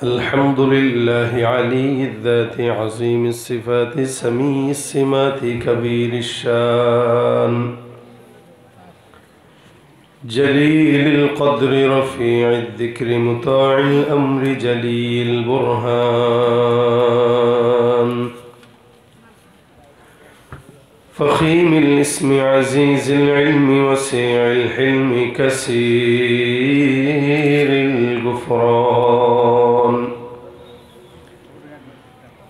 الحمد لله علي الذات عظيم الصفات سميع السمات كبير الشان جليل القدر رفيع الذكر مطاع الأمر جليل البرهان فخيم الاسم عزيز العلم وسيع الحلم كثير الغفران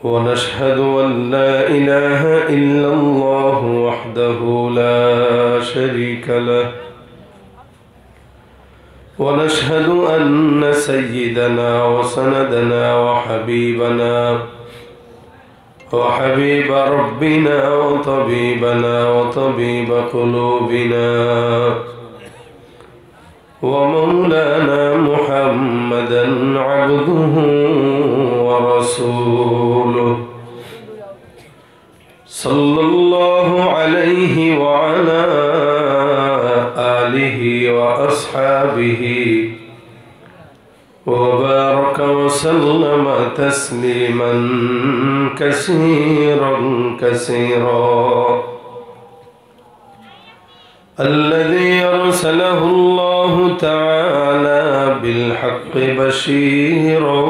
ونشهد أن لا إله إلا الله وحده لا شريك له ونشهد أن سيدنا وسندنا وحبيبنا وحبيب ربنا وطبيبنا وطبيب قلوبنا ومولانا محمدا عبده ورسوله صلى الله عليه وعلى آله وأصحابه وبارك وسلم تسليما كثيرا كثيرا الذي أرسله الله تعالى بالحق بشيرا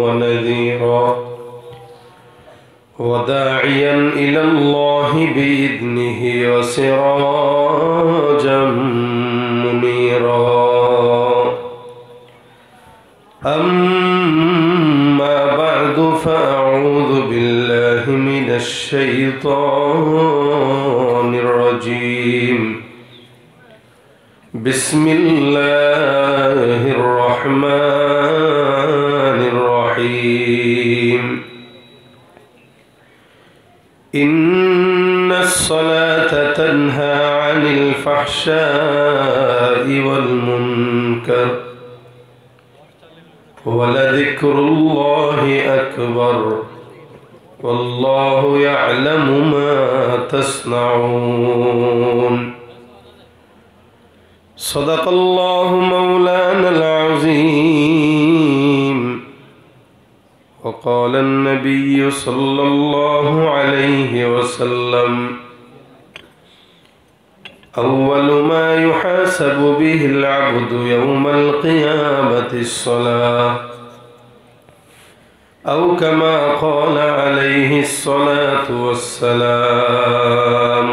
ونذيرا وداعيا إلى الله بإذنه وسراجا منيرا أما بعد فأعوذ بالله من الشيطان الرجيم بسم الله الرحمن الرحيم إن الصلاة تنهى عن الفحشاء والمنكر ولذكر الله أكبر والله يعلم ما تصنعون صدق الله مولانا العظيم وقال النبي صلى الله عليه وسلم أول ما يحاسب به العبد يوم القيامة الصلاة أو كما قال عليه الصلاة والسلام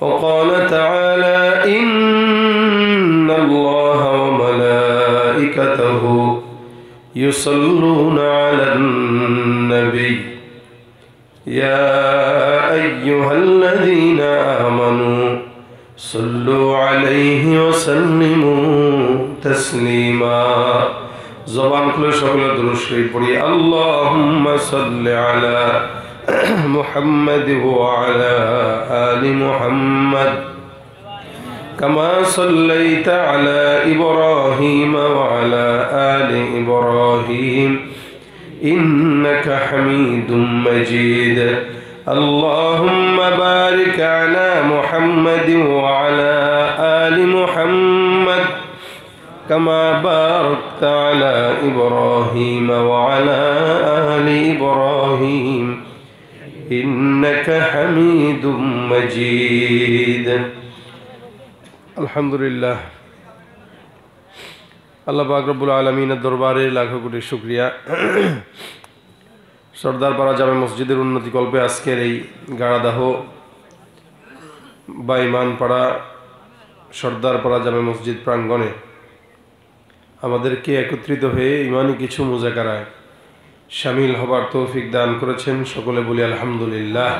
وقال تعالى إن الله وملائكته يصلون على النبي يا أيها الذين آمنوا صلوا عليه وسلموا تسليما زبان كل شغل درشي بري اللهم صل على محمد وعلى آل محمد كما صليت على إبراهيم وعلى آل إبراهيم إنك حميد مجيد اللهم بارك على محمد وعلى آل محمد كما باركت على إبراهيم وعلى آل إبراهيم إنك حميد مجيد الحمد لله আল্লাহ পাক রব্বুল আলামিনের দরবারে লাখো কোটি শুকরিয়া সরদারপাড়া জামে মসজিদের উন্নতি কল্পে আজকের এই গাড়াদাহ বাইমানপাড়া সরদারপাড়া জামে মসজিদ প্রাঙ্গণে আমাদেরকে একত্রিত হয়ে ইমানি কিছু মুজাকারায় শামিল হবার তৌফিক দান করেছেন সকলে বলি আলহামদুলিল্লাহ।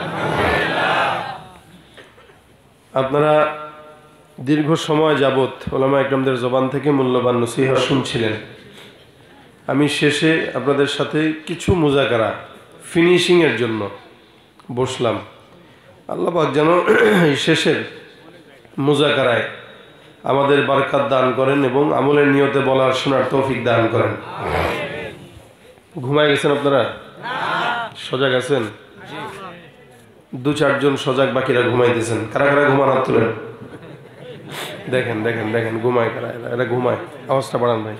আপনারা দীর্ঘ সময় যাবত ওলামা একরামদের জবান থেকে মূল্যবান নসিহত শুনছিলেন। আমি শেষে আপনাদের সাথে কিছু মুজাকারা ফিনিশিংয়ের জন্য বসলাম। আল্লাহ পাক যেন এই শেষের মুজাকারায় আমাদের বরকত দান করেন এবং আমলের নিয়তে বলার শোনার তৌফিক দান করেন। ঘুমায় গেছেন আপনারা? সজাগ আছেন? দু চারজন সজাগ, বাকিরা ঘুমাইতেছেন। কারা কারা ঘুমান হাত তুলেন। দেখেন দেখেন দেখেন ঘুমায় কারা, এরা ঘুমায়। আওয়াজটা বাড়ান ভাই।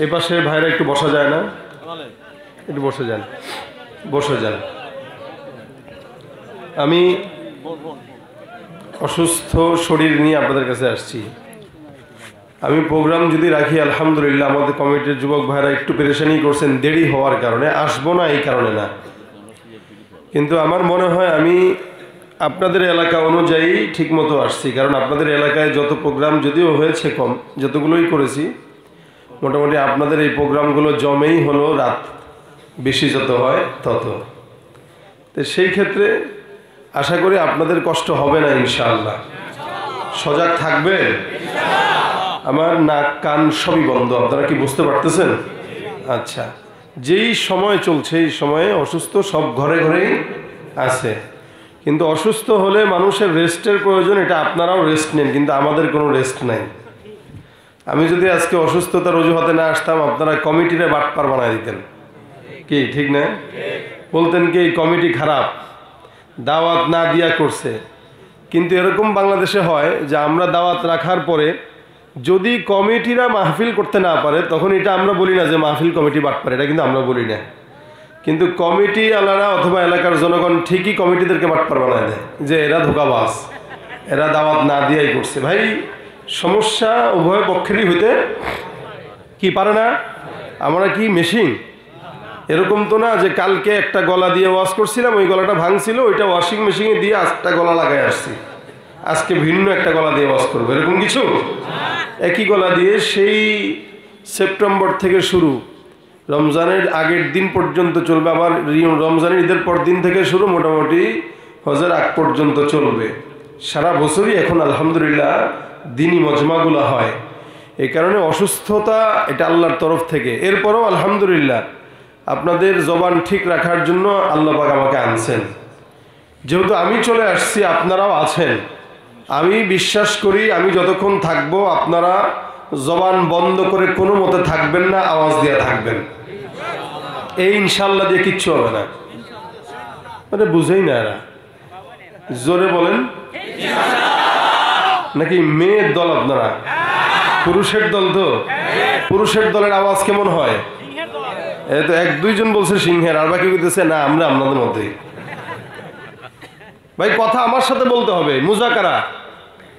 এই পাশে ভাইরা একটু বসা যায় না? একটু বসে যান, বসে যান। আমি অসুস্থ শরীর নিয়ে আপনাদের কাছে আসছি। আমি প্রোগ্রাম যদি রাখি, আলহামদুলিল্লাহ আমাদের কমিটির যুবক ভাইরা একটু পেরেশানি করছেন দেরি হওয়ার কারণে, আসবো না এই কারণে না, কিন্তু আমার মনে হয় আমি আপনাদের এলাকা অনুযায়ী ঠিকমতো আসছি। কারণ আপনাদের এলাকায় যত প্রোগ্রাম যদিও হয়েছে কম, যতগুলোই করেছি মোটামুটি আপনাদের এই প্রোগ্রামগুলো জমেই হলো রাত, বেশি যত হয় তত। তো সেই ক্ষেত্রে আশা করি আপনাদের কষ্ট হবে না ইনশাআল্লাহ। সজাগ থাকবেন। আমার নাক কান সবই বন্ধ, আপনারা কি বুঝতে পারতেছেন? আচ্ছা, যেই সময় চলছে এই সময়ে অসুস্থ সব ঘরে ঘরেই আছে, কিন্তু অসুস্থ হলে মানুষের রেস্টের প্রয়োজন, এটা আপনারাও রেস্ট নেন, কিন্তু আমাদের কোনো রেস্ট নাই। আমি যদি আজকে অসুস্থতার অজুহাতে না আসতাম, আপনারা কমিটিরে বাটপার বানায় দিতেন, কি ঠিক না? বলতেন কি এই কমিটি খারাপ, দাওয়াত না দিয়া করছে। কিন্তু এরকম বাংলাদেশে হয় যে আমরা দাওয়াত রাখার পরে যদি কমিটিরা মাহফিল করতে না পারে, তখন এটা আমরা বলি না যে মাহফিল কমিটি বাটপার, এটা কিন্তু আমরা বলি না। কিন্তু কমিটি আলারা অথবা এলাকার জনগণ ঠিকই কমিটিদেরকে বাটপার বানায় দেয় যে এরা ধোঁকাবাজ, এরা দাওয়াত না দিয়াই করছে। ভাই সমস্যা উভয় পক্ষেরই হইতে কি পারে না। আমরা কি মেশিন? এরকম তো না যে কালকে একটা গলা দিয়ে ওয়াশ করছিলাম, ওই গলাটা ভাঙছিল, ওইটা ওয়াশিং মেশিনে দিয়ে একটা গলা লাগাই আসছি, আজকে ভিন্ন একটা গলা দিয়ে ওয়াশ করবো, এরকম কিছু। একই গলা দিয়ে সেই সেপ্টেম্বর থেকে শুরু, রমজানের আগের দিন পর্যন্ত চলবে, আবার রমজানের ঈদের পর দিন থেকে শুরু, মোটামুটি হজের আগ পর্যন্ত চলবে। সারা বছরই এখন আলহামদুলিল্লাহ দিনই মজমাগুলো হয়। এই কারণে অসুস্থতা এটা আল্লাহর তরফ থেকে। এরপরও আলহামদুলিল্লাহ আপনাদের জবান ঠিক রাখার জন্য আল্লাহ পাক আমাকে আনছেন। যেহেতু আমি চলে আসছি, আপনারাও আছেন, আমি বিশ্বাস করি আমি যতক্ষণ থাকবো আপনারা জবান বন্ধ করে কোনো মতে থাকবেন না, আওয়াজ দিয়ে থাকবেন। এই ইনশাল্লাহ দিয়ে কিচ্ছু হবে না। মানে বুঝেই না এরা, জোরে বলেন। নাকি মেয়ের দল আপনারা? পুরুষের দল তো। পুরুষের দলের আওয়াজ কেমন হয়? এই তো এক দুইজন বলছে সিংহের, আর বাকি বলতেছে না আমরা আপনাদের মধ্যেই। ভাই কথা আমার সাথে বলতে হবে, মুজাকারা।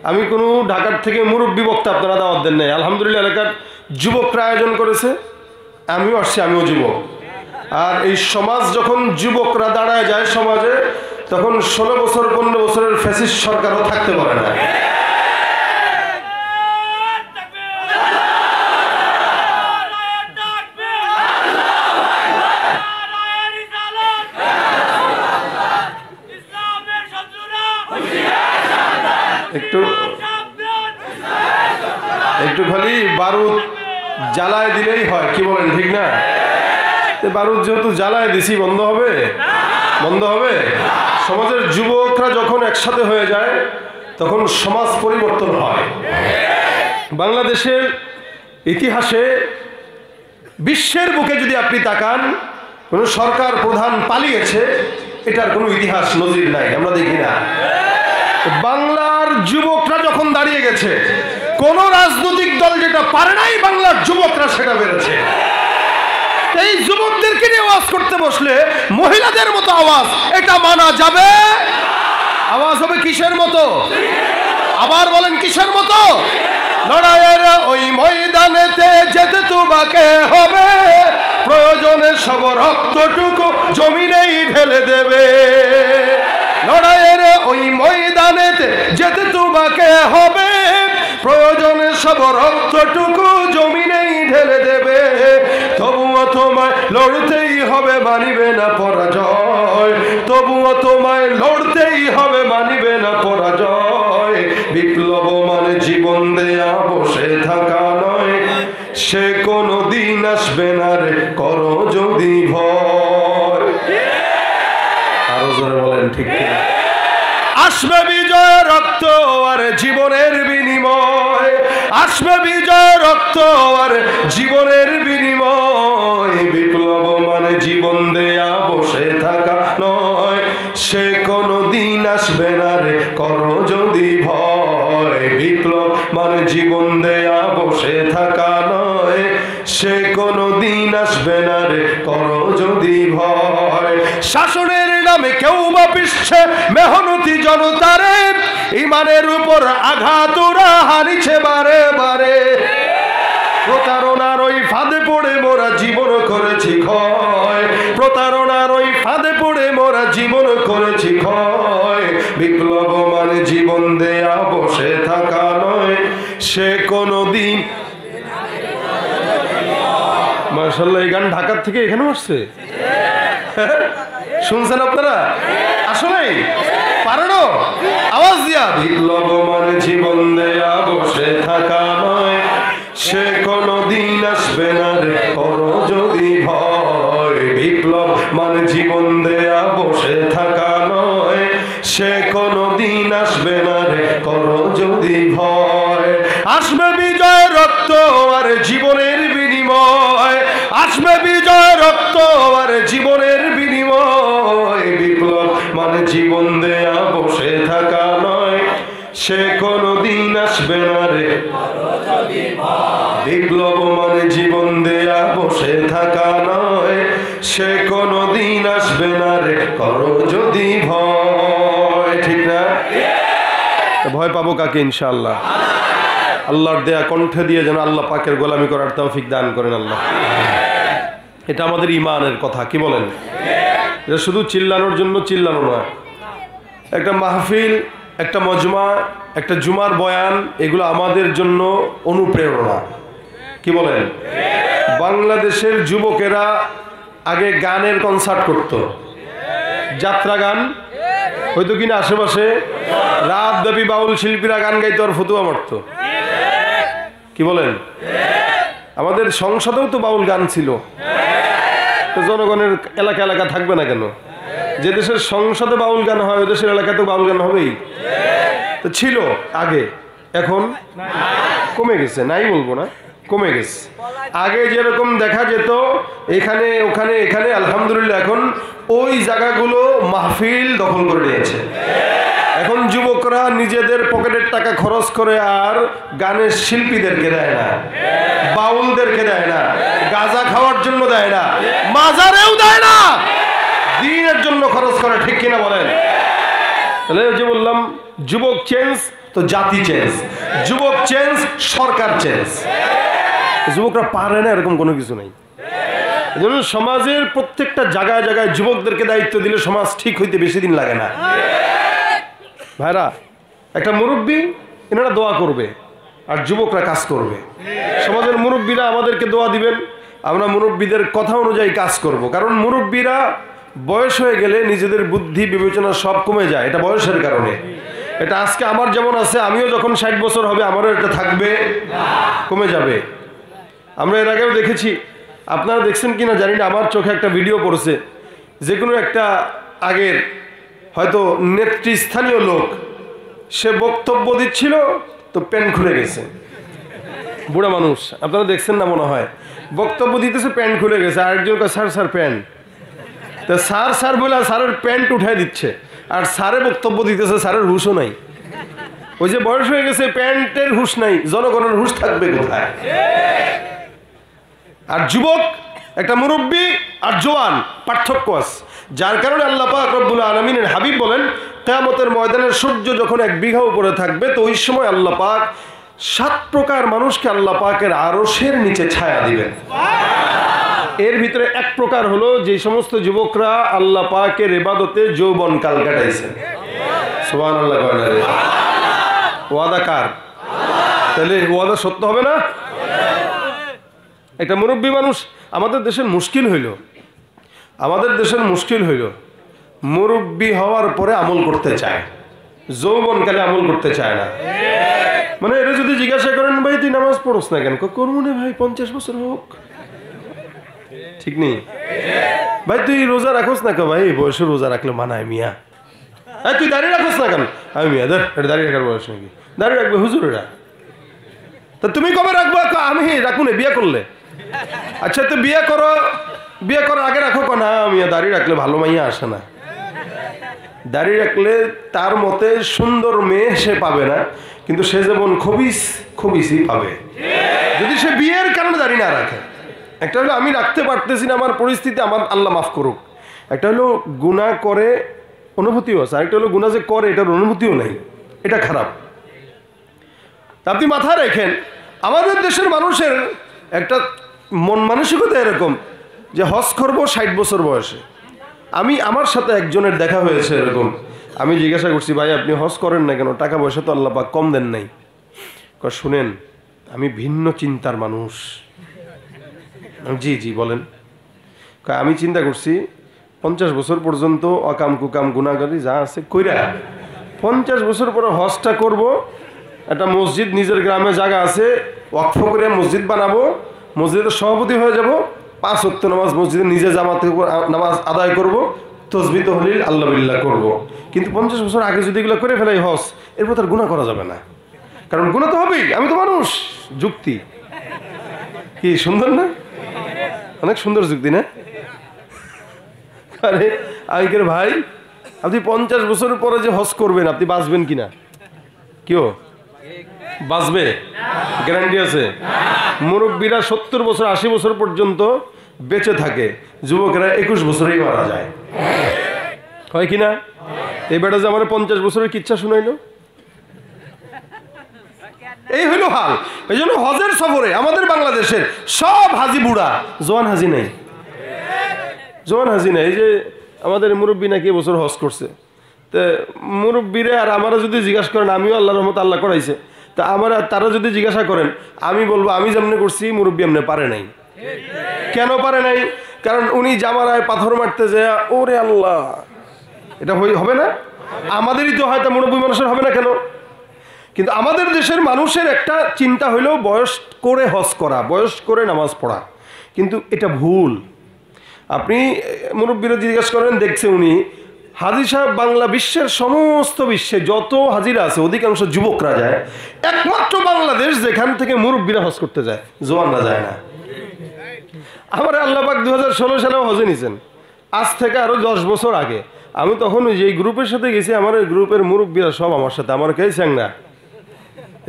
আমি কোনো ঢাকার থেকে মুরব্বী বক্তা আপনারা দাওয়াত দেন নাই, আলহামদুলিল্লাহ এলাকার যুবকরা আয়োজন করেছে, আমিও আসছি, আমিও যুবক। আর এই সমাজ যখন যুবকরা দাঁড়ায় যায় সমাজে, তখন 16 বছর 15 বছরের ফ্যাসিস্ট সরকারও থাকতে পারে না। একটু খালি বারুদ জ্বালায় দিলেই হয়, কি বলেন ঠিক না? বারুদ যেহেতু জ্বালায় দিছি, বন্ধ হবে? বন্ধ হবে? সমাজের যুবকরা যখন একসাথে হয়ে যায় তখন সমাজ পরিবর্তন হয়। বাংলাদেশের ইতিহাসে বিশ্বের বুকে যদি আপনি তাকান, কোন সরকার প্রধান পালিয়েছে এটার কোনো ইতিহাস নজির নাই, আমরা দেখি না। বাংলার যুবকরা যখন দাঁড়িয়ে গেছে, কোন রাজনৈতিক দল যেটা পারে নাই, বাংলার যুবকরা সেটা পেরেছে। এই যুবকদেরকে নিয়ে আওয়াজ করতে বসলে মহিলাদের মতো আওয়াজ, এটা মানা যাবে? আওয়াজ হবে কিসের মতো? আবার বলেন কিসের মতো? লড়াইয়ের ওই ময়দানেতে যেতে তোমাকে হবে, প্রয়োজনে সব রক্তটুকু জমিনেই ঢেলে দেবে। লড়াইয়ের ওই ময়দানেতে যেতে তোমাকে হবে, প্রয়োজনে সব রক্তটুকু জমিনেই ঢেলে দেবে। তবুও তোমায় লড়তেই হবে, মানিবে না পরাজয়। তবুও তোমায় লড়তেই হবে, মানিবে না পরাজয়। বিপ্লব মানে জীবন দেয়া বসে থাকা নয়, সে কোনো দিন আসবে না রে, করো যদি ভয়। আরো জোরে বলেন ঠিক ঠিক। আসবে বিজয় রক্ত আর জীবনের বিনিময়, আসবে বিজয় রক্ত আর জীবনের বিনিময়। বিপ্লব মানে জীবন দেয়া বসে থাকা নয়, সে কোনো দিন আসবে না রে, করো যদি ভয়। বিপ্লব মানে জীবন দেয়া বসে থাকা নয়, সে কোনো দিন আসবে না রে করো যদি ভয়। শাসনের নামে কেউ বা পিছছে মেহনতি জনতারে, ইমানের উপর আঘাত ওরা হারিছে বারে বারে। প্রতারণার ওই ফাঁদে পড়ে মোরা জীবন করেছি ক্ষয়, প্রতারণার ওই ফাঁদে পড়ে মোরা জীবন করেছি ক্ষয়। বিপ্লব মানে জীবন দেয়া বসে থাকা নয়, সে কোনদিন। মাশাআল্লাহ, এই গান ঢাকার থেকে এখানে আসছে, শুনছেন আপনারা? আসলে পারেন আওয়াজ দিয়া। বিপ্লব মানে জীবন দেয়া বসে থাকা নয়, সে কোনদিন আসবে না রে করো যদি ভয়। বিপ্লব মানে জীবন দেয়া বসে থাকা নয়, সে কোনদিন আসবে না রে করো যদি ভয়। আসবে বিজয় রক্ত আর জীবনের বিনিময়, আসবে বিজয় রক্ত আর জীবনের বিনিময়। বিপ্লব মানে জীবন দেয়া বসে থাকা নয়, সে কোনদিন আসবে না রে। বিপ্লব মানে জীবন দেয়া বসে থাকা নয়, সে কোনদিন আসবে না রে করো যদি ভয়। ঠিক না? ভয় পাবো কাকে? ইনশাআল্লাহ আল্লাহর দেয়া কণ্ঠে দিয়ে যেন আল্লাহ পাকের গোলামি করার তৌফিক দান করেন আল্লাহ। এটা আমাদের ঈমানের কথা, কি বলেন? এটা শুধু চিল্লানোর জন্য চিল্লানো না। একটা মাহফিল, একটা মজমা, একটা জুমার বয়ান, এগুলো আমাদের জন্য অনুপ্রেরণা, কি বলেন? বাংলাদেশের যুবকেরা আগে গানের কনসার্ট করত, যাত্রা গান হয়তো কিনা আশেপাশে রাতব্যাপী বাউল শিল্পীরা গান গাইতো আর ফতুয়া মারত, কি বলেন? আমাদের সংসদেও তো বাউল গান ছিল, তো জনগণের এলাকা এলাকা থাকবে না কেন? যে দেশের সংসদে বাউল গান হয় ওই দেশের এলাকাতেও বাউল গান হবেই। তো ছিল আগে, এখন কমে গেছে, নাই বলবো না, কমে গেছে। আগে যেরকম দেখা যেত এখানে ওখানে এখানে, আলহামদুলিল্লাহ এখন ওই জায়গাগুলো মাহফিল দখল করে নিয়েছে। এখন যুবকরা নিজেদের পকেটের টাকা খরচ করে আর গানের শিল্পীদেরকে দেয় না, বাউলদেরকে দেয় না, গাঁজা খাওয়ার জন্য দেয় না, মাজারেও দেয় না, দিনের জন্য খরচ করে, ঠিক কিনা বলেন? তাহলে যে বললাম, যুবক চেঞ্জ তো জাতি চেঞ্জ, যুবক চেঞ্জ সরকার চেঞ্জ। যুবকরা পারে না এরকম কোনো কিছু নেই। এজন্য সমাজের প্রত্যেকটা জায়গায় জায়গায় যুবকদেরকে দায়িত্ব দিলে সমাজ ঠিক হইতে বেশি দিন লাগে না। ভাইরা, একটা মুরব্বী এনারা দোয়া করবে আর যুবকরা কাজ করবে। সমাজের মুরব্বীরা আমাদেরকে দোয়া দিবেন, আমরা মুরব্বীদের কথা অনুযায়ী কাজ করব। কারণ মুরব্বীরা বয়স হয়ে গেলে নিজেদের বুদ্ধি বিবেচনা সব কমে যায়, এটা বয়সের কারণে। এটা আজকে আমার যেমন আছে, আমিও যখন 60 বছর হবে আমারও এটা থাকবে, কমে যাবে। আমরা এর আগেও দেখেছি, আপনারা দেখছেন কিনা জানি না, আমার চোখে একটা ভিডিও পড়েছে, যে কোনো একটা আগের হয়তো নেতৃস্থানীয় লোক, সে বক্তব্য দিচ্ছিল তো প্যান্ট খুলে গেছে। বুড়া মানুষ, আপনারা দেখছেন না মনে হয়, বক্তব্য দিতেছে প্যান্ট খুলে গেছে। আরেকজন স্যার স্যার প্যান্ট, তো স্যার স্যার বলে স্যারের প্যান্ট উঠাই দিচ্ছে, আর স্যারে বক্তব্য দিতেছে, স্যারের হুশও নাই। ওই যে বয়স হয়ে গেছে, প্যান্টের হুশ নাই, জনগণের হুশ থাকবে কোথায়? আর যুবক, একটা মুরব্বী আর জওয়ান, পার্থক্য আছে। যার কারণে আল্লাহ পাক রব্বুল আলামিনের হাবিব বলেন, কিয়ামতের ময়দানে সূর্য যখন 1 বিঘা উপরে থাকবে, তো ওই সময় আল্লাহ পাক 7 প্রকার মানুষকে আল্লাহ পাকের আরশের নিচে ছায়া দিবেন। এর ভিতরে 1 প্রকার হলো যে সমস্ত যুবকরা আল্লাহ পাকের ইবাদতে যৌবন কাল কাটাইছে। সুবহানাল্লাহ। ওয়াদা কার? তাহলে ওয়াদা সত্য হবে না? একটা মুরব্বী মানুষ, আমাদের দেশের মুশকিল হইল মুরব্বী হওয়ার পরে আমল করতে চায়, যৌবনকালে আমল করতে চায় না। মানে এটা যদি জিজ্ঞাসা করেন, ভাই তুই নামাজ পড়স না কেন? করবো না ভাই, 50 বছর হোক। ঠিক নেই ভাই, তুই রোজা রাখোস না কেন? ভাই বয়সে রোজা রাখলে মানায় মিয়া। তুই দাঁড়িয়ে রাখোস না কেন? আমি মিয়া ধর, এটা দাঁড়িয়ে রাখার বয়স নাকি? দাঁড়িয়ে রাখবে হুজুর এরা। তা তুমি কবে রাখবো? আমি রাখবো না, বিয়ে করলে। আচ্ছা, তো বিয়ে করার আগে রাখো কেন? আমি দাঁড়িয়ে রাখলে ভালো মাইয়া আসে না। দাঁড়িয়ে রাখলে তার মতে সুন্দর মেয়ে সে পাবে না, কিন্তু সে যেমন খবিসই পাবে যদি সে বিয়ের কারণে দাঁড়িয়ে না রাখে। একটা হলো আমি রাখতে পারতেছি না, আমার পরিস্থিতি, আমার আল্লাহ মাফ করুক। একটা হলো গুনাহ করে অনুভূতিও আছে, আরেকটা হলো গুনাহ যে করে এটার অনুভূতিও নাই, এটা খারাপ। আপনি মাথায় রাখেন, আমাদের দেশের মানুষের একটা মন মানসিকতা এরকম যে হজ করবো 60 বছর বয়সে। আমার সাথে একজনের দেখা হয়েছে এরকম, আমি জিজ্ঞাসা করছি, ভাই আপনি হজ করেন না কেন? টাকা পয়সা তো আল্লাহ পাক কম দেন নাই। শুনেন, আমি ভিন্ন চিন্তার মানুষ। জি জি বলেন। আমি চিন্তা করছি 50 বছর পর্যন্ত অকাম কুকাম গুনাহগারি যা আছে কইরা 50 বছর পরে হজটা করব, একটা মসজিদ নিজের গ্রামে জায়গা আছে ওয়াকফ করে মসজিদ বানাবো, মসজিদের সভাপতি হয়ে যাব, 5 ওয়াক্ত নামাজ মসজিদে নিজে জামাতে নামাজ আদায় করব, তসবিহ তাহলিল আল্লাহ বিল্লাহ করব। কিন্তু 50 বছর আগে যদি এগুলো করে ফেলাই হজ, এরপর তার গুনাহ করা যাবে না, কারণ গুনাহ তো হবেই, আমি তো মানুষ। যুক্তি কি সুন্দর না? অনেক সুন্দর যুক্তি না? আরে আগের ভাই, আপনি 50 বছর পরে যে হজ করবেন, আপনি বাঁচবেন কিনা? কেউ বাঁচবে? গ্যারান্টি আছে? মুরব্বীরা 70 বছর 80 বছর পর্যন্ত বেঁচে থাকে, যুবকেরা 21 বছরেই মারা যায়, হয় কিনা? এই বেটা যে আমার 50 বছরের কিচ্ছা শুনাইলো, এই হইল হাল। এই জন্য হজের সফরে আমাদের বাংলাদেশের সব হাজি বুড়া, জোয়ান হাজি নেই, জোয়ান হাজি নেই। এই যে আমাদের মুরব্বী নাকি এবছর হজ করছে, তো মুরব্বীরে আর আমারা যদি জিজ্ঞাসা করেন, আমিও আল্লাহর রহমত আল্লাহ করাইছে, তা তারা যদি জিজ্ঞাসা করেন, আমি বলবো আমি যেমনি করছি মুরব্বী এমনি পারে নাই। কেন পারে নাই? কারণ উনি জামারায় পাথর মারতে যায়, ওরে আল্লাহ, এটা হবে না? আমাদেরই তো হয়তো মুরব্বী মানুষের হবে না কেন? কিন্তু আমাদের দেশের মানুষের একটা চিন্তা হইলো বয়স করে হজ করা, বয়স করে নামাজ পড়া, কিন্তু এটা ভুল। আপনি মুরব্বীরা জিজ্ঞাসা করেন, দেখছে উনি হাজি সাহেব বাংলা বিশ্বের সমস্ত বিশ্বে যত হাজিরা আছে অধিকাংশ যুবকরা যায়, একমাত্র বাংলাদেশ যেখান থেকে মুরব্বীরা হজ করতে যায়, জোয়ানরা যায় না। আমার আল্লাহ পাক 2016 সালেও হজে নিয়েছেন, আজ থেকে আরো 10 বছর আগে। আমি তখন ওই যে গ্রুপের সাথে গেছি, আমার ওই গ্রুপের মুরব্বীরা সব আমার সাথে, আমার কে চ্যাংরা,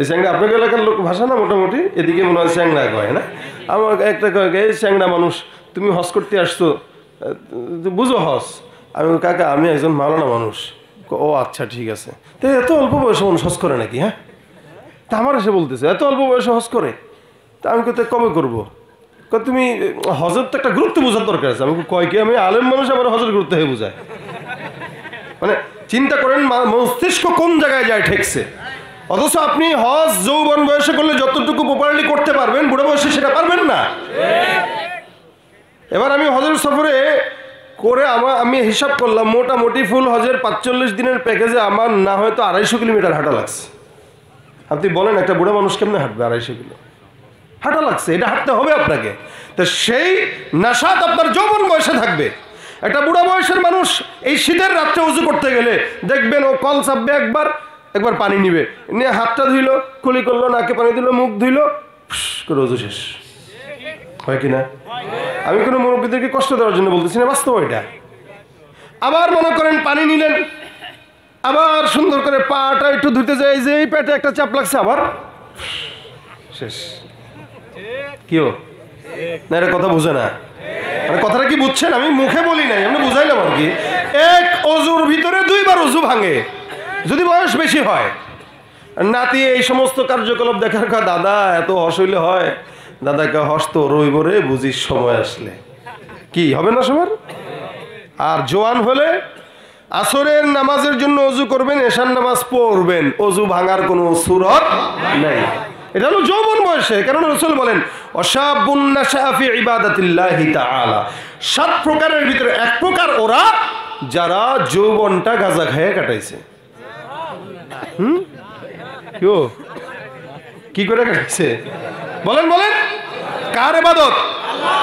এই চ্যাংরা আপনাদের এলাকার লোক ভাষা না মোটামুটি, এদিকে মনে হয় চ্যাংরা কয় না, আমার একটা কয় এই চ্যাংরা মানুষ, তুমি হজ করতে আসছো, বুঝো হজ? আমি কাকা আমি একজন মাওলানা মানুষ। ও আচ্ছা ঠিক আছে, তো এত অল্প বয়সে মানুষ হজ করে নাকি? হ্যাঁ, তা আমার এসে বলতেছে এত অল্প বয়সে হজ করে, তা আমি কোথায় কবে করবো? তুমি হজের তো একটা গুরুত্ব বোঝার দরকার আছে। আমি কয় কি আমি আলেম মানুষ, আমার হজের গুরুত্ব হয়ে বোঝায়? মানে চিন্তা করেন মস্তিষ্ক কোন জায়গায় যায় ঠেকছে। অথচ আপনি হজ যৌবন বয়সে করলে যতটুকু প্রপারলি করতে পারবেন, বুড়ো বয়সে সেটা পারবেন না। এবার আমি হজের সফরে করে আমি হিসাব করলাম, মোটামুটি ফুল হজের 45 দিনের প্যাকেজে আমার না হয়তো 250 কিলোমিটার হাঁটা লাগছে। আপনি বলেন একটা বুড়ো মানুষ কেমনে হাঁটবে 250 কিলো? হাঁটা লাগছে, এটা হাঁটতে হবে আপনাকে। তো সেই নাশাত আপনার যৌবন বয়সে থাকবে। একটা বুড়া বয়সের মানুষ এই শীতের রাত্রে উজু করতে গেলে দেখবেন ও কল চাপবে, একবার পানি নিবে, নিয়ে হাতটা ধুইল, কুলি করলো, নাকে পানি দিল, মুখ ধুইল, করে উজু শেষ। হয় কিনা? আমি কোনো মুরব্বীদেরকে কষ্ট দেওয়ার জন্য বলতেছি না, বাস্তব এটা। আবার মনে করেন পানি নিলেন, আবার সুন্দর করে পাটা একটু ধুতে যায়, যে এই পেটে একটা চাপ লাগছে, আবার শেষ। কেউ না এটা কথা বুঝে না? কথাটা কি বুঝছেন? আমি মুখে বলি নাই, আমি বুঝাইলাম আর কি। এক অজুর ভিতরে 2 বার অজু ভাঙে যদি বয়স বেশি হয়। নাতি এই সমস্ত কার্যকলাপ দেখার কথা, দাদা এত হস হইলে হয়? দাদাকে হস তো রইব রে, বুঝিস সময় আসলে। কি হবে না সবার? আর জোয়ান হলে আসরের নামাজের জন্য অজু করবেন, এশার নামাজ পড়বেন, অজু ভাঙার কোনো সুরত নাই। এটা হলো যৌবন বয়সে। কারণ রাসূল বলেন ওয়াশাবুন নাশা ফি ইবাদাতিল্লাহি তাআলা, 7 প্রকারের ভিতরে 1 প্রকার ওরা যারা যৌবনটা গাঁজা খেয়ে কাটাইছে। কি করে কাটাইছে? বলেন কার ইবাদত?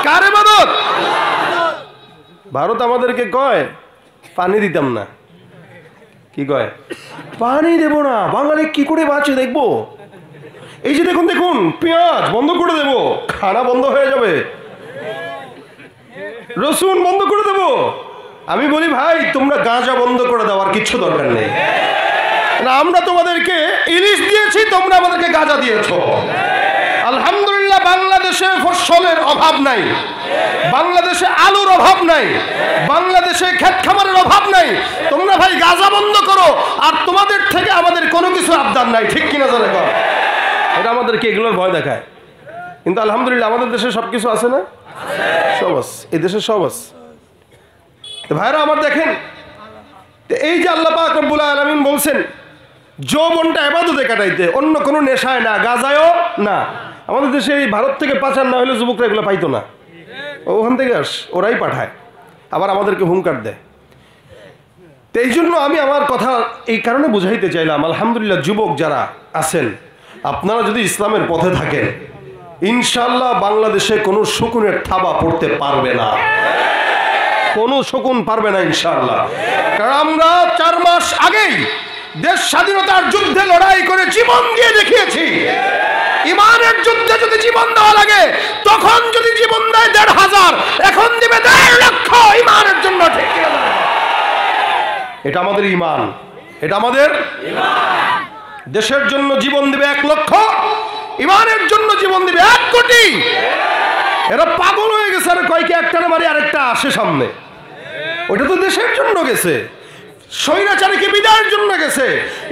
কার ইবাদত? ভারত আমাদেরকে কয় পানি দিতাম না, কি কয়? পানি দেব না। বাঙালি কি করে বাঁচে দেখবো। এই যে দেখুন পেঁয়াজ বন্ধ করে দেব, খানা বন্ধ হয়ে যাবে, রসুন বন্ধ করে দেব। আমি বলি ভাই তোমরা গাঁজা বন্ধ করে দাও, আর কিচ্ছু দরকার নেই। আমরা তোমাদেরকে ইলিশ দিয়েছি, তোমরা আমাদেরকে গাঁজা দিয়েছ। আলহামদুলিল্লাহ বাংলাদেশ বাংলাদেশে ফসলের অভাব নাই, বাংলাদেশে আলুর অভাব নাই, বাংলাদেশে ক্ষেত খামারের অভাব নাই। তোমরা ভাই গাঁজা বন্ধ করো, আর তোমাদের থেকে আমাদের কোনো কিছু আবদার নাই, ঠিক কিনা জানে? এটা আমাদেরকে এগুলোর ভয় দেখায়, কিন্তু আলহামদুলিল্লাহ আমাদের দেশে সবকিছু আছে না? সব আছে, এই দেশে সব আছে। ভাইরা আমার দেখেন, এই যে আল্লাহ পাক রব্বুল আলামিন বলছেন যৌবনটা ইবাদতে কাটাইতে, অন্য কোনো নেশায় না, গাজায়ও না। আমাদের দেশে এই ভারত থেকে পাচার না হলে যুবকরা এগুলো পাইতো না, ওখান থেকে ওরাই পাঠায়, আবার আমাদেরকে হুঙ্কার দেয়। তো এই জন্য আমি আমার কথা এই কারণে বুঝাইতে চাইলাম, আলহামদুলিল্লাহ যুবক যারা আছেন, আপনারা যদি ইসলামের পথে থাকেন, ইনশাআল্লাহ বাংলাদেশে কোনো শকুনের থাবা পড়তে পারবে না, কোনো শকুন পারবে না ইনশাআল্লাহ। কারণ আমরা 4 মাস আগেই দেশ স্বাধীনতার যুদ্ধে লড়াই করে জীবন দিয়ে দেখিয়েছি। ইমানের যুদ্ধে যদি জীবন দেওয়া লাগে, তখন যদি জীবন দেয় 1500, এখন দিবে 1.5 লক্ষ ইমানের জন্য, ঠিক কিনা? এটা আমাদের ইমান, এটা আমাদের ইমান। দেশের জন্য জীবন দিবে 1 লক্ষ, ইমানের জন্য জীবন দিবে 1 কোটি। এরা পাগল হয়ে গেছে, আর কয়েকে একটারে মারি আরেকটা আসে সামনে। ওটা তো দেশের জন্য গেছে, স্বৈরাচারীকে বিদায়ের জন্য গেছে।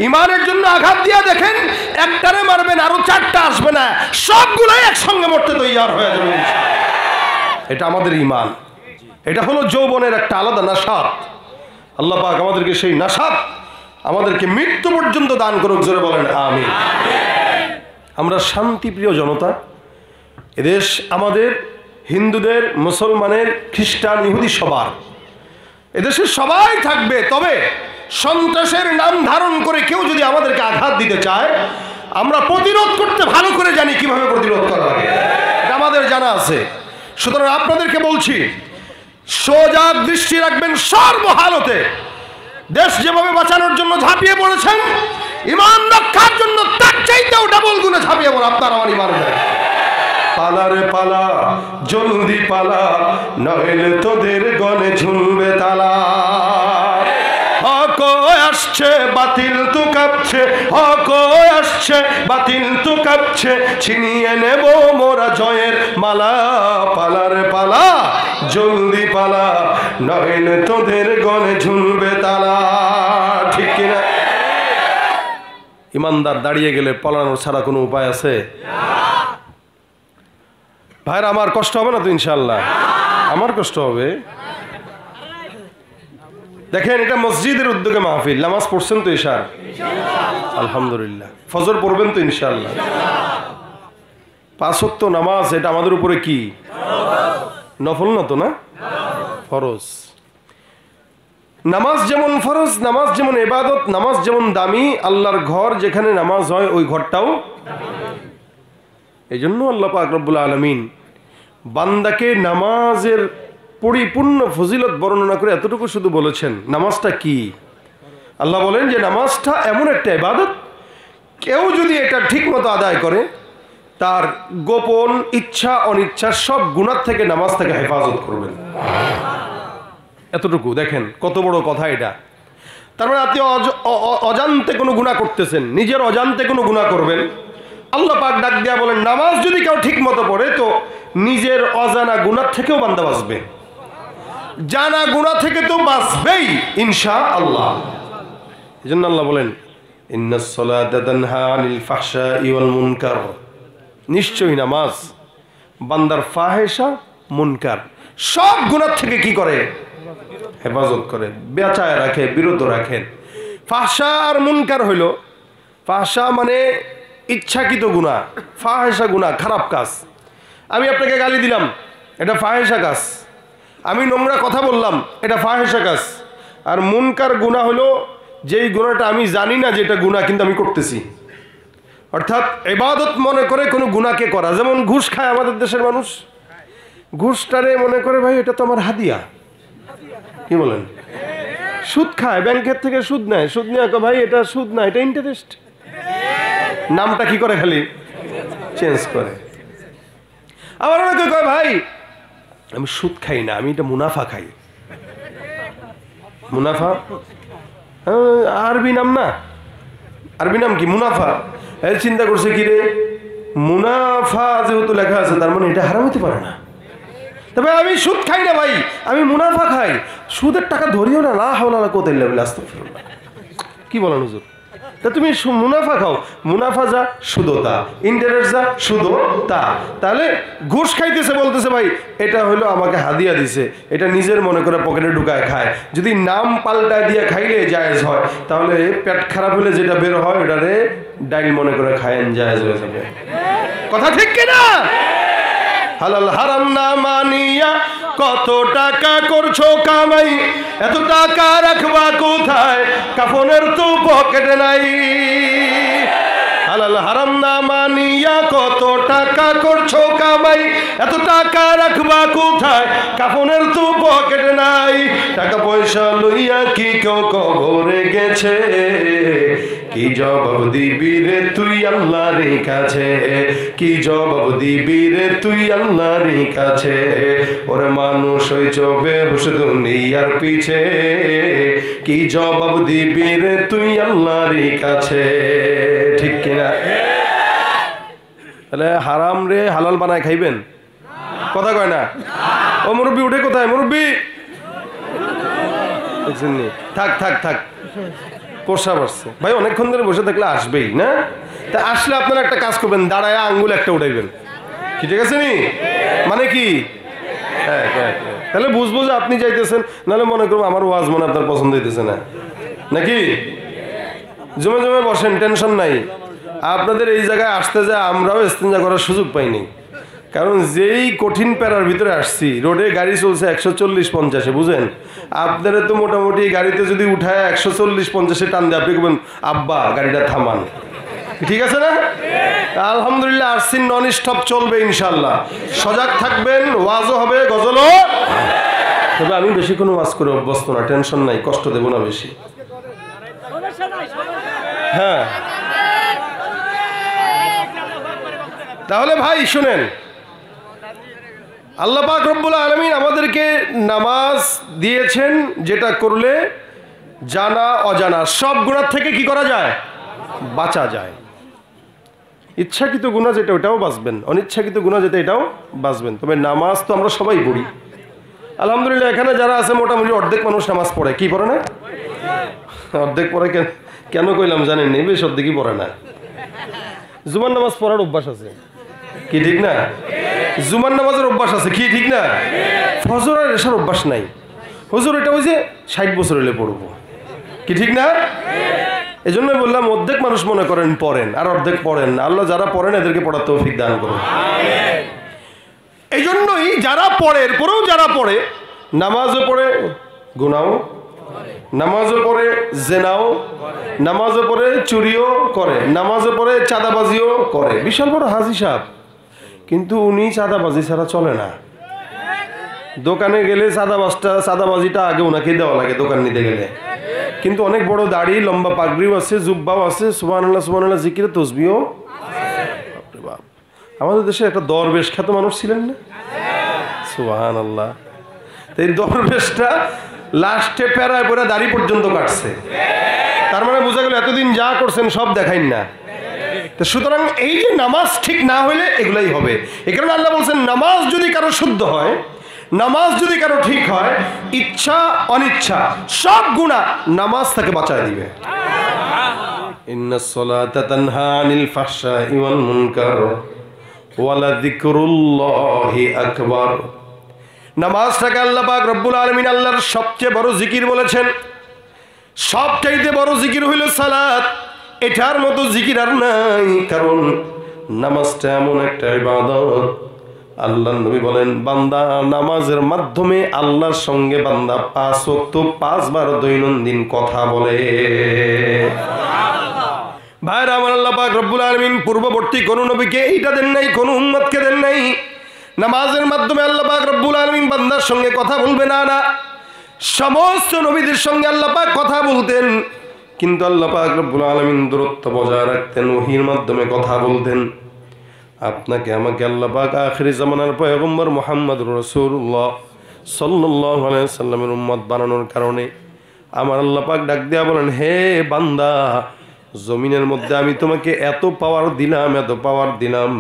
ইমানের জন্য আঘাত দিয়া দেখেন, একটারে মারবেন আরো 4টা আসবে না, সবগুলাই একসঙ্গে মরতে তৈয়ার হয়ে যাবে। এটা আমাদের ইমান, এটা হলো যৌবনের একটা আলাদা নাশাত। আল্লাহ পাক আমাদেরকে সেই নাশাত আমাদেরকে মৃত্যু পর্যন্ত দান করুক, জোরে বলেন আমিন। আমরা শান্তিপ্রিয় জনতা, এদেশ আমাদের, হিন্দুদের, মুসলমানের, খ্রিস্টান, ইহুদি সবার, এদেশে সবাই থাকবে। তবে সন্ত্রাসের নাম ধারণ করে কেউ যদি আমাদেরকে আঘাত দিতে চায়, আমরা প্রতিরোধ করতে ভালো করে জানি কিভাবে প্রতিরোধ করা লাগে, এটা আমাদের জানা আছে। সুতরাং আপনাদেরকে বলছি, সজাগ দৃষ্টি রাখবেন সর্বহালতে। দেশ যেভাবে বাঁচানোর জন্য ঝাঁপিয়ে পড়েছেন, ইমান রক্ষার জন্য তার চাইতেও ডাবল গুণে ঝাঁপিয়ে পড়ে আপনার আমার ইমান। পালা রে পালা, জলদি পালা, নইলে তোদের গনে ঝুলবে তালা। হক আসছে, বাতিল তু কাঁপছে, হক আসছে, বাতিল তু কাঁপছে, ছিনিয়ে নেব মোরা জয়ের মালা। পালা রে পালা, জলদি পালা, নইলে তোদের গনে ঝুলবে তালা, ঠিক কিনা? ইমানদার দাঁড়িয়ে গেলে পালানোর ছাড়া কোনো উপায় আছে? ভাইরা আমার কষ্ট হবে না তো? ইনশাআল্লাহ আমার কষ্ট হবে। দেখেন, এটা মসজিদের উদ্যোগে মাহফিল। নামাজ পড়ছেন তো ইশার? আলহামদুলিল্লাহ। ফজর পড়বেন তো ইনশাআল্লাহ? 5 ওয়াক্ত নামাজ, এটা আমাদের উপরে কি নফল না তো? না, ফরজ। নামাজ যেমন ফরজ, নামাজ যেমন ইবাদত, নামাজ যেমন দামি, আল্লাহর ঘর যেখানে নামাজ হয় ওই ঘরটাও। এই জন্য আল্লাহ পাক রব্বুল আলামিন বান্দাকে নামাজের পরিপূর্ণ ফজিলত বর্ণনা করে এতটুকু শুধু বলেছেন, নামাজটা কি? আল্লাহ বলেন যে নামাজটা এমন একটা ইবাদত, কেউ যদি এটা ঠিক মতো আদায় করে, তার গোপন ইচ্ছা অনিচ্ছা সব গুনাহ থেকে নামাজ থেকে হেফাজত করবেন। এতটুকু দেখেন কত বড় কথা এটা। তার মানে আপনি অজান্তে কোনো গুনাহ করতেছেন, নিজের অজান্তে কোনো গুনাহ করবেন, আল্লাহ পাক ডাক দিয়া বলেন নামাজ যদি কেউ ঠিক মতো পড়ে, তো নিজের অজানা গুনাহ থেকেও বান্দা বাঁচবে, জানা গুনাহ থেকে তো বাঁচবেই ইনশাআল্লাহ। এজন্য আল্লাহ বলেন ইন্নাস সালাতা তানহা আনিল ফাহশাই ওয়াল মুনকার, নিশ্চয়ই নামাজ বান্দার ফাহেশা মুনকার সব গুনাহ থেকে কি করে? হেফাজত করে, বাঁচায় রাখে, বিরত রাখেন। ফাহশা আর মুনকার হইল, ফাহশা মানে ইচ্ছাকৃত গুনাহ, ফাহেশা গুনাহ, খারাপ কাজ। আমি আপনাকে গালি দিলাম, এটা ফাহেশা কাজ। আমি নোংরা কথা বললাম, এটা ফাহেশা কাজ। আর মুনকার গুনাহ হলো যেই গুনাহটা আমি জানি না যে এটা গুনাহ, কিন্তু আমি করতেছি। অর্থাৎ ইবাদত মনে করে কোনো গুনাহকে করা। যেমন ঘুষ খায় আমাদের দেশের মানুষ, ঘুষটারে মনে করে ভাই এটা তো আমার হাদিয়া, কি বলেন? সুদ খায়, ব্যাংকের থেকে সুদ নেয়, সুদ নেয় ভাই এটা সুদ না, এটা ইন্টারেস্ট। নামটা কি করে খালি চেঞ্জ করে। আবার অনেকে কয় ভাই আমি সুদ খাই না, আমি এটা মুনাফা খাই। মুনাফা আরবি নাম না, আরবি নাম কি? মুনাফা। চিন্তা করছে কি রে, মুনাফা যেহেতু লেখা আছে তার মানে এটা হারাম হতে পারে না। তবে আমি সুদ খাই না ভাই, আমি মুনাফা খাই। সুদের টাকা ধরিও না, লা হাওলা ওয়ালা কুওয়াতা ইল্লা বিল্লাহ, আস্তাগফিরুল্লাহ। কি বলেন হুজুর? তা তুমি মুনাফা খাও, মুনাফা যা সুদও তা, ইন্টারেস্ট যা সুদও তা। তাহলে ঘুষ খাইতেছে বলতেছে ভাই এটা হলো আমাকে হাদিয়া দিছে, এটা নিজের মনে করে পকেটে ঢুকায় খায়। যদি নাম পাল্টায় দিয়ে খাইলে জায়েজ হয়, তাহলে পেট খারাপ হলে যেটা বের হয় ওটারে ডাইল মনে করে খায়েন, জায়েজ হয়ে যাবে। কথা ঠিক কিনা? হালাল হারাম না মানিয়া কত টাকা করছো কামাই, এত টাকা রাখবা কোথায়, কাফনের তো পকেটে নাই। হালাল হারাম না মানিয়া কত টাকা করছো কামাই, এত টাকা রাখবা কোথায়, কাফনের তো পকেটে নাই। টাকা পয়সা লইয়া কি কেউ কবরে গেছে, কি জবাব দিবি রে তুই আল্লাহর কাছে, কি জবাব দিবি রে তুই আল্লাহর কাছে। ওরে মানুষ ওই চবে হুশ দুনিয়ার পিছে, কি জবাব দিবি রে তুই আল্লাহর কাছে। ঠিক কিনা? তাহলে হারাম রে হালাল বানায় খাইবেন? কথা কয় না? ও মুরব্বী উঠে কোথায়? মুরব্বী থাক থাক থাক, পোষা পারছে ভাই, অনেকক্ষণ ধরে বসে থাকলে আসবেই না। তা আসলে আপনারা একটা কাজ করবেন, দাঁড়ায় আঙ্গুল একটা উঠাইবেন। কি ঠিক আছে নি? মানে কি? হ্যাঁ হ্যাঁ, তাহলে বুঝবো যে আপনি যাইতেছেন, নাহলে মনে করবো আমার ওয়াজ মনে আপনার পছন্দ হইতেছে না, নাকি? জমে জমে বসেন, টেনশন নাই। আপনাদের এই জায়গায় আসতে যায় আমরাও ইস্তেঞ্জা করার সুযোগ পাইনি, কারণ যেই কঠিন প্যারার ভিতরে আসছি, রোডে গাড়ি চলছে 140-50, বুঝেন? আপনারা তো মোটামুটি গাড়িতে যদি উঠায় 140-50 টান দিয়ে আপনি বলবেন আব্বা গাড়িটা থামান। ঠিক আছে না? আলহামদুলিল্লাহ আসছি, নন স্টপ চলবে ইনশাল্লাহ। সজাগ থাকবেন, ওয়াজও হবে, গজলও। তবে আমি বেশি কোনো ওয়াজ করে অভ্যস্ত না, টেনশন নাই, কষ্ট দেব না বেশি। হ্যাঁ, তাহলে ভাই শুনেন, আল্লাহ পাক রব্বুল আলামিন আমাদেরকে নামাজ দিয়েছেন, যেটা করলে জানা অজানা সব গুনাহ থেকে কি করা যায়? বাঁচা যায়। ইচ্ছাকৃত গুনাহ যেটা ওটাও বাঁচবেন, অনিচ্ছাকৃত গুনাহ যেটা এটাও বাঁচবেন। তবে নামাজ তো আমরা সবাই পড়ি আলহামদুলিল্লাহ। এখানে যারা আছে মোটামুটি অর্ধেক মানুষ নামাজ পড়ে। কি পড়ে না? অর্ধেক পড়ে। কেন কইলাম জানেন? নেই, বেশ অর্ধেকই পড়ে না। জুমার নামাজ পড়ার অভ্যাস আছে, কি ঠিক না? জুমার নামাজের অভ্যাস আছে, কি ঠিক না? ফজর আর এশার অভ্যাস নাই। হুজুর এটা ওই যে 60 বছর হলে পড়বো, কি ঠিক না? এই জন্য বললাম অর্ধেক মানুষ মনে করেন পড়েন, আর অর্ধেক পড়েন না। আল্লাহ যারা পড়েন এদেরকে পড়ার তৌফিক দান করুন। এই জন্যই যারা পড়ে, এরপরেও যারা পড়ে, নামাজও পড়ে গুনাও, নামাজও পড়ে জেনাও, নামাজও পড়ে চুরিও করে, নামাজও পড়ে চাঁদাবাজিও করে। বিশাল বড় হাজি সাহেব, কিন্তু উনি চাঁদাবাজি ছাড়া চলে না। দোকানে গেলে চাঁদাবাজিটা আগে ওনাকে দেওয়া লাগে দোকান নিতে গেলে। কিন্তু অনেক বড় দাড়ি, লম্বা পাগড়িও আছে, জুব্বাও আছে, সুবহানাল্লাহ সুবহানাল্লাহ জিকিরে তসবিহও। আমাদের দেশে একটা দরবেশ খ্যাত মানুষ ছিলেন না? সুবহানাল্লাহ। এই দরবেশটা লাস্টে প্যারায় পরে দাড়ি পর্যন্ত কাটছে। তার মানে বোঝা গেল এতদিন যা করছেন সব দেখাইন না। তো সুতরাং এই যে নামাজ ঠিক না হইলে এগুলাই হবে। এই কারণে আল্লাহ বলছেন নামাজ যদি কারো শুদ্ধ হয়, নামাজ যদি কারো ঠিক হয়, ইচ্ছা অনিচ্ছা সব গুনাহ নামাজ তাকে বাঁচায় দিবে। ইন্নাস সালাতা তানহা আনিল ফাহশাই ওয়াল মুনকার ওয়া লাযিকরুল্লাহি আকবার। নামাজটাকে আল্লাহ পাক রব্বুল আলামিন আল্লাহর সবচেয়ে বড় জিকির বলেছেন। সবচাইতে বড় জিকির হইল সালাত। এটার মতো জিকির আর নাই, কারণ নামাজটা এমন একটা ইবাদত। আল্লাহর নবী বলেন বান্দা নামাজের মাধ্যমে আল্লাহর সঙ্গে বান্দা 5 ওয়াক্ত 5 বার দৈনন্দিন কথা বলে। ভাইরা আমার, আল্লাহ পাক রব্বুল আলামিন পূর্ববর্তী কোন নবীকে এইটা দেন নাই, কোন উম্মতকে দেন নাই। নামাজের মাধ্যমে আল্লাহ পাক রব্বুল আলামিন বান্দার সঙ্গে কথা বলবে না, না, সমস্ত নবীদের সঙ্গে আল্লাহ পাক কথা বলতেন, কিন্তু আল্লাহ পাক রব্বুল আলামিন দূরত্ব বজায় রাখতেন, ওহীর মাধ্যমে কথা বলতেন। আপনাকে আমাকে আল্লাহ পাক আখিরি জামানার পয়গম্বর মুহাম্মদুর রাসূলুল্লাহ সাল্লাল্লাহু আলাইহি সাল্লামের উম্মত বানানোর কারণে আমার আল্লাহ পাক ডাক দেয়া বলেন, হে বান্দা, জমিনের মধ্যে আমি তোমাকে এত পাওয়ার দিলাম, এত পাওয়ার দিলাম,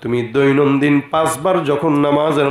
তুমি দৈনন্দিন 5 বার যখন নামাজের